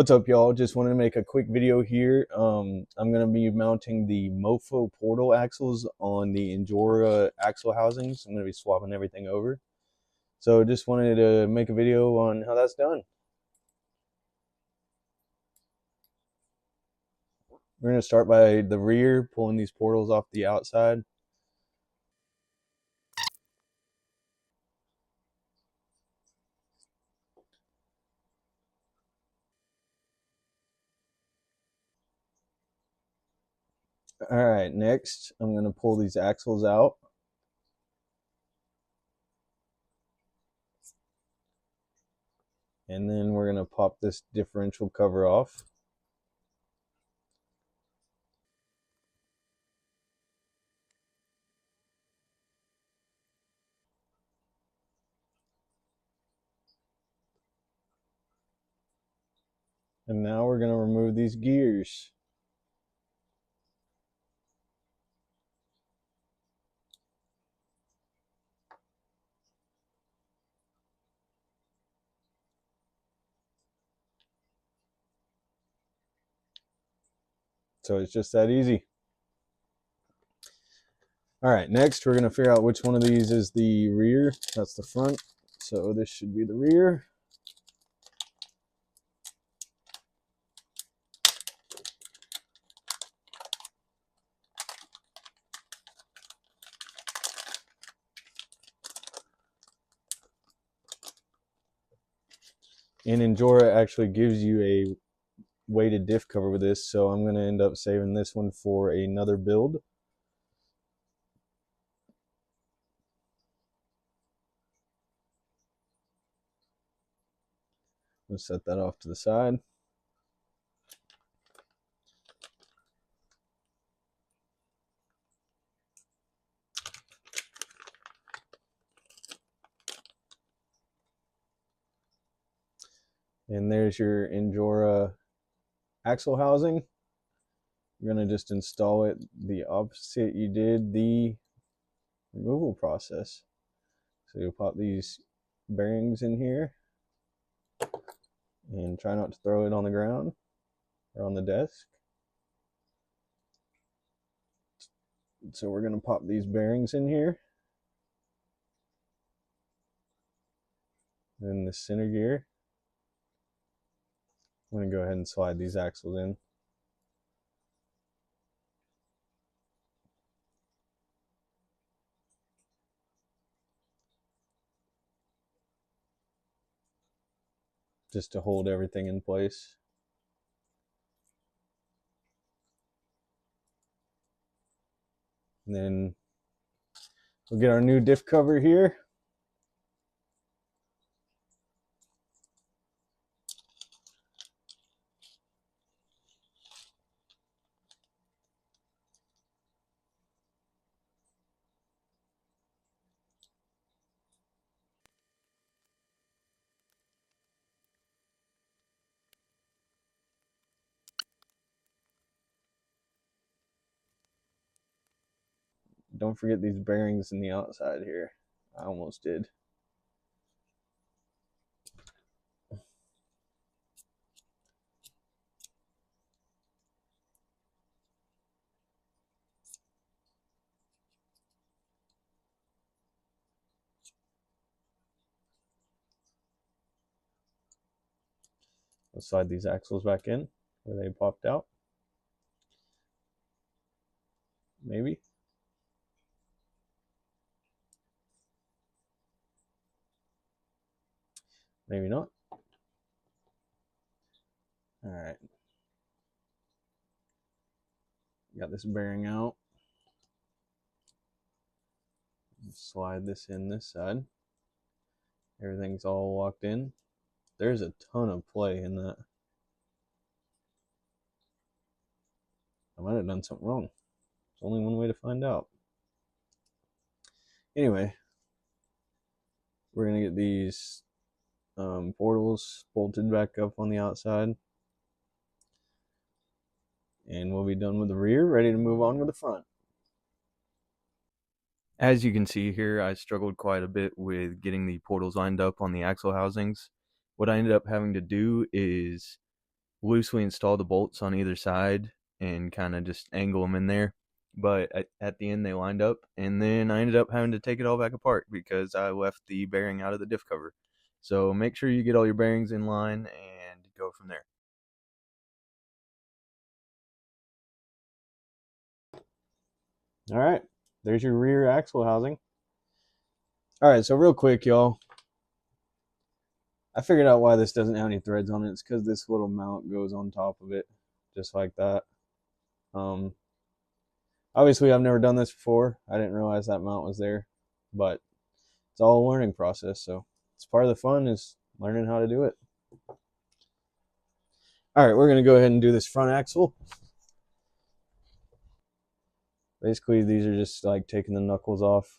What's up, y'all? Just wanted to make a quick video here. I'm going to be mounting the MOFO portal axles on the INJORA axle housings. I'm going to be swapping everything over. So just wanted to make a video on how that's done. We're going to start by the rear, pulling these portals off the outside. Alright, next I'm going to pull these axles out. And then we're going to pop this differential cover off. And now we're going to remove these gears. So it's just that easy. Alright, next we're going to figure out which one of these is the rear. That's the front. So this should be the rear. And INJORA actually gives you a weighted diff cover with this, so I'm going to end up saving this one for another build. We'll set that off to the side. And there's your INJORA axle housing. You're going to just install it the opposite you did the removal process. So you'll pop these bearings in here and try not to throw it on the ground or on the desk. So we're going to pop these bearings in here. Then the center gear. I'm going to go ahead and slide these axles in. Just to hold everything in place. And then we'll get our new diff cover here. Don't forget these bearings in the outside here. I almost did. We'll slide these axles back in where they popped out. Maybe. Maybe not. Alright. Got this bearing out. Slide this in this side. Everything's all locked in. There's a ton of play in that. I might have done something wrong. There's only one way to find out. Anyway, we're going to get these portals bolted back up on the outside. And we'll be done with the rear, ready to move on with the front. As you can see here, I struggled quite a bit with getting the portals lined up on the axle housings. What I ended up having to do is loosely install the bolts on either side and kind of just angle them in there. But at the end, they lined up, and then I ended up having to take it all back apart because I left the bearing out of the diff cover. So make sure you get all your bearings in line and go from there. All right, there's your rear axle housing. All right, so real quick, y'all, I figured out why this doesn't have any threads on it. It's because this little mount goes on top of it, just like that. Obviously, I've never done this before. I didn't realize that mount was there, but it's all a learning process. So it's part of the fun is learning how to do it. All right, we're gonna go ahead and do this front axle. Basically, these are just like taking the knuckles off,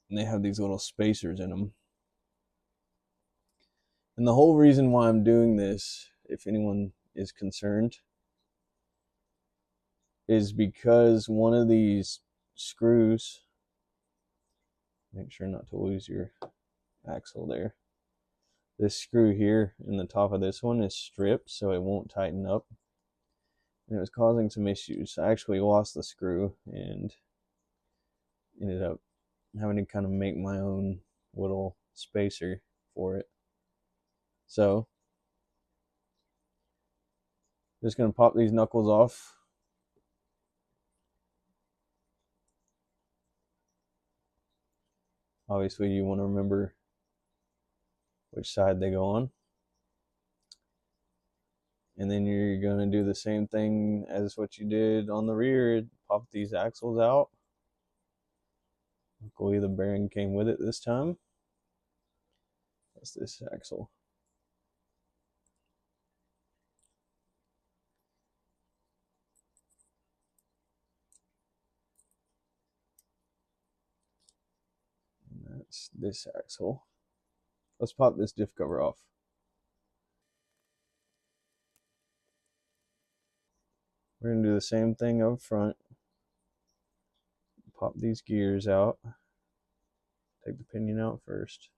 and they have these little spacers in them. And the whole reason why I'm doing this, if anyone is concerned, is because one of these screws, make sure not to lose your axle there. This screw here in the top of this one is stripped, so it won't tighten up. And it was causing some issues. I actually lost the screw and ended up having to kind of make my own little spacer for it. So, just going to pop these knuckles off. Obviously, you want to remember which side they go on. And then you're going to do the same thing as what you did on the rear. Pop these axles out. Luckily, the bearing came with it this time. That's this axle. And that's this axle. Let's pop this diff cover off. We're going to do the same thing up front. Pop these gears out. Take the pinion out first.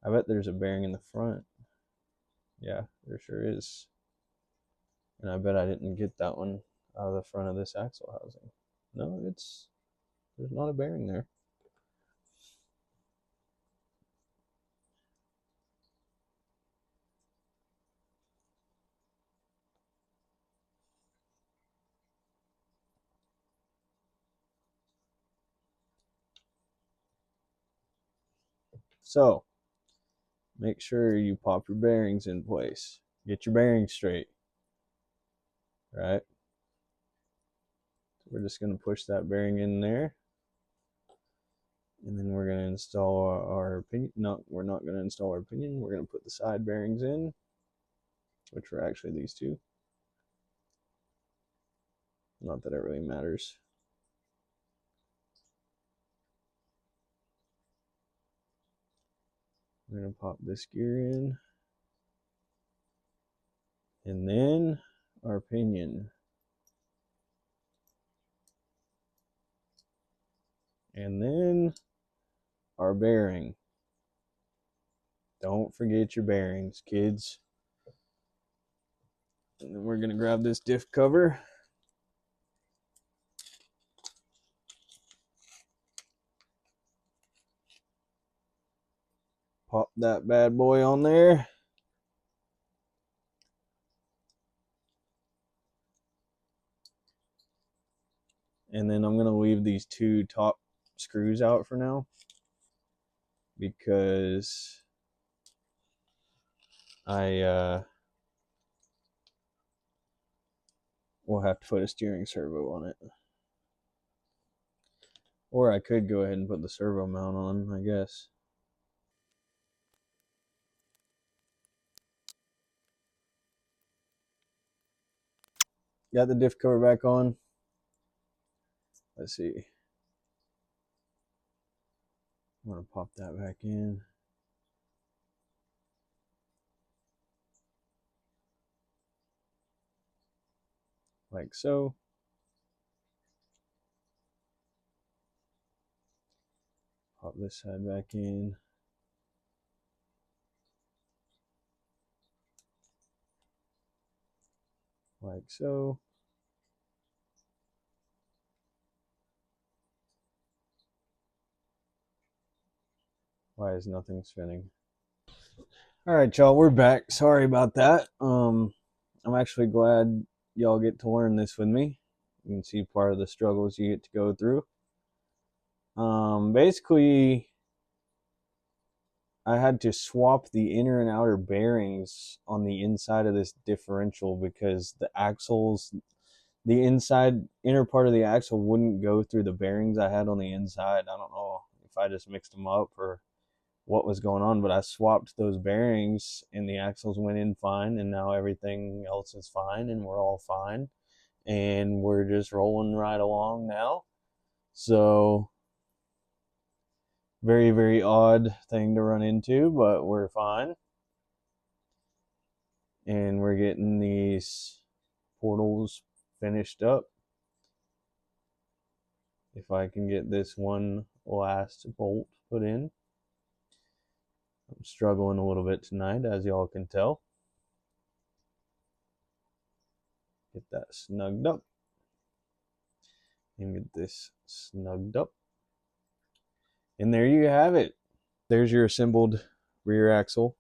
I bet there's a bearing in the front. Yeah, there sure is. And I bet I didn't get that one out of the front of this axle housing. No, there's not a bearing there. So, make sure you pop your bearings in place. Get your bearings straight. Right? So we're just going to push that bearing in there. And then we're going to install our pinion. No, we're not going to install our pinion. We're going to put the side bearings in, which are actually these two. Not that it really matters. We're going to pop this gear in. And then our pinion. And then our bearing. Don't forget your bearings, kids. And then we're going to grab this diff cover. Pop that bad boy on there. And then I'm going to leave these two top screws out for now, because I will have to put a steering servo on it. Or I could go ahead and put the servo mount on, I guess. Got the diff cover back on. Let's see. I'm going to pop that back in. Like so. Pop this side back in. like so. Why is nothing spinning? All right, y'all, we're back. Sorry about that. I'm actually glad y'all get to learn this with me. You can see part of the struggles you get to go through. Basically, I had to swap the inner and outer bearings on the inside of this differential because the axles, the inside inner part of the axle wouldn't go through the bearings I had on the inside. I don't know if I just mixed them up or what was going on, but I swapped those bearings and the axles went in fine, and now everything else is fine and we're all fine and we're just rolling right along now. So very, very odd thing to run into, but we're fine. And we're getting these portals finished up. If I can get this one last bolt put in. I'm struggling a little bit tonight, as y'all can tell. Get that snugged up. And get this snugged up. And there you have it. There's your assembled rear axle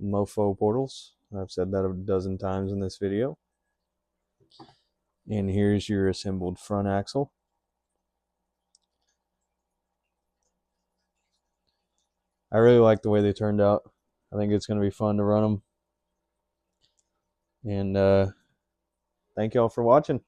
MOFO portals. I've said that a dozen times in this video. And here's your assembled front axle. I really like the way they turned out. I think it's going to be fun to run them. And thank y'all for watching.